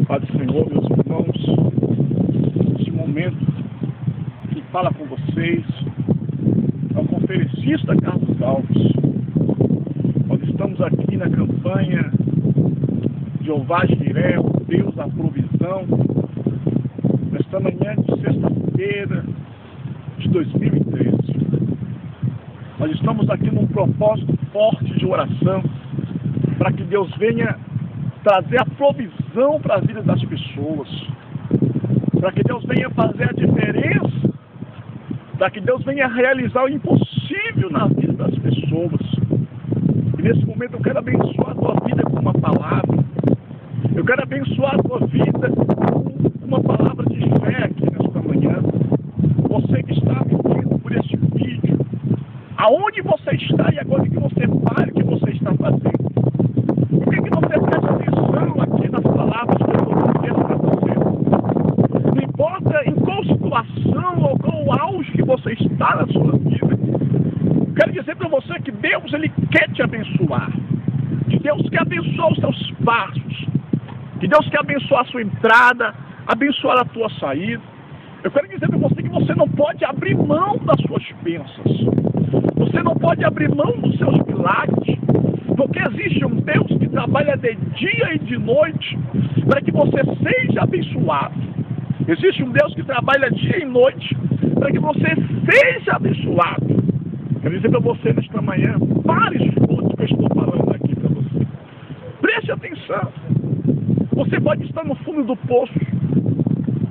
Pai do Senhor, meus irmãos, neste momento, quem fala com vocês é o conferencista Carlos Alves. Nós estamos aqui na campanha Jeová Jiré, o Deus da provisão, nesta manhã de sexta-feira de 2013. Nós estamos aqui num propósito forte de oração para que Deus venha trazer a provisão para a vida das pessoas, para que Deus venha fazer a diferença, para que Deus venha realizar o impossível na vida das pessoas. E nesse momento eu quero abençoar a tua vida com uma palavra. Eu quero abençoar a tua vida com uma palavra de fé aqui nesta manhã. Você que está assistindo por este vídeo, aonde você está e agora que você pare o que você está fazendo. Eu quero que você preste atenção aqui nas palavras que eu vou dizer para você. Não importa em qual situação ou qual auge que você está na sua vida. Eu quero dizer para você que Deus, Ele quer te abençoar. Que Deus quer abençoar os seus passos. Que Deus quer abençoar a sua entrada, abençoar a tua saída. Eu quero dizer para você que você não pode abrir mão das suas bênçãos. Você não pode abrir mão dos seus milagres. Porque existe um Deus que trabalha de dia e de noite para que você seja abençoado. Existe um Deus que trabalha dia e noite para que você seja abençoado. Quero dizer para você nesta manhã, pare e escute o que eu estou falando aqui para você. Preste atenção. Você pode estar no fundo do poço.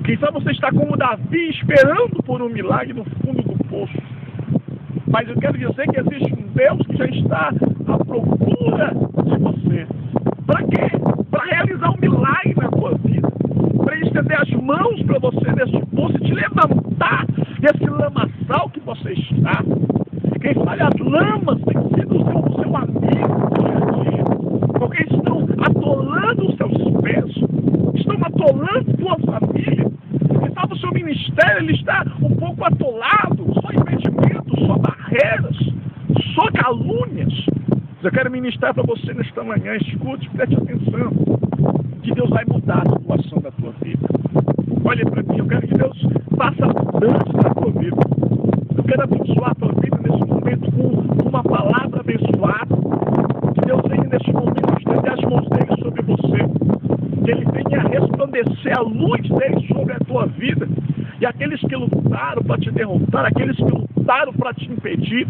Quem sabe você está como Davi, esperando por um milagre no fundo do poço. Mas eu quero dizer que existe um Deus que já está à procura de você. Para quê? Para realizar um milagre na tua vida. Para estender as mãos para você nesse poço e te levantar desse lamaçal que você está. Quem sabe as lamas têm sido o seu amigo dia a dia. Porque estão atolando os seus pés. Estão atolando a tua família. Quem sabe o seu ministério ele está um pouco atolado. Só impedimentos, só barreiras, só calúnias. Eu quero ministrar para você nesta manhã. Escute, preste atenção. Que Deus vai mudar a situação da tua vida. Olha para mim, eu quero que Deus faça mudança na tua vida. Eu quero abençoar a tua vida nesse momento com uma palavra abençoada. Que Deus venha neste momento estender as mãos dele sobre você. Que ele venha resplandecer a luz dele sobre a tua vida. E aqueles que lutaram para te derrotar, aqueles que lutaram para te impedir,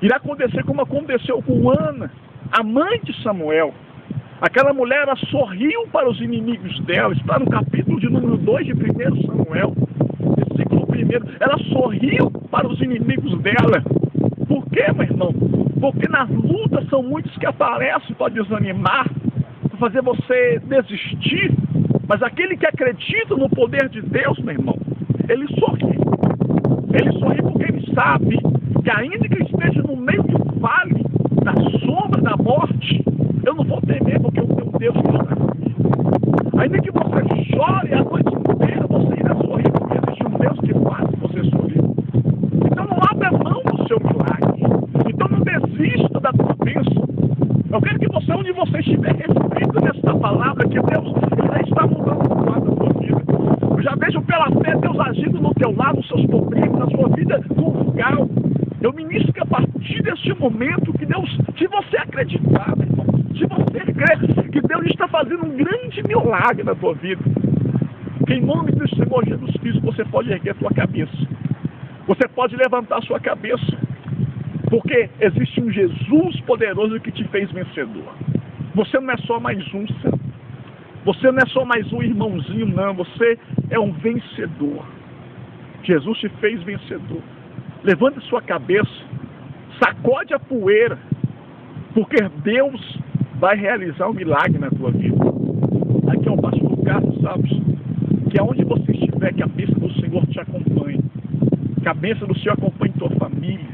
irá acontecer como aconteceu com Ana, a mãe de Samuel. Aquela mulher, ela sorriu para os inimigos dela. Está no capítulo de número 2 de 1 Samuel, versículo 1. Ela sorriu para os inimigos dela. Por quê, meu irmão? Porque nas lutas são muitos que aparecem para desanimar, para fazer você desistir. Mas aquele que acredita no poder de Deus, meu irmão, ele sorri. Ele sorri porque ele sabe que ainda que esteja no meio do vale, na sombra da morte, eu não vou temer porque o meu Deus está comigo. Ainda que você chore a noite inteira, você irá sorrir porque existe um Deus que faz você sorrir. Então não abra mão do seu milagre. Então não desista da tua bênção. Eu quero que você, onde você estiver, respeita nesta palavra que Deus ele já está mudando o quadro da tua vida. Eu já vejo pela fé Deus agindo no teu lado, nos seus problemas, na sua vida conjugal. Eu ministro que a partir deste momento que Deus, se você acreditar, meu irmão, se você crer que Deus está fazendo um grande milagre na tua vida, que em nome do Senhor Jesus Cristo você pode erguer a sua cabeça. Você pode levantar a sua cabeça. Porque existe um Jesus poderoso que te fez vencedor. Você não é só mais um, santo. Você não é só mais um irmãozinho, não. Você é um vencedor. Jesus te fez vencedor. Levante sua cabeça. Sacode a poeira. Porque Deus vai realizar um milagre na tua vida. Aqui é o pastor Carlos Alves. Que aonde você estiver, que a bênção do Senhor te acompanhe. Que a bênção do Senhor acompanhe tua família.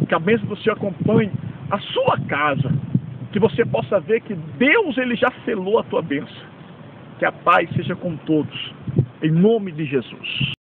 Que a bênção do Senhor acompanhe a sua casa. Que você possa ver que Deus ele já selou a tua bênção. Que a paz seja com todos. Em nome de Jesus.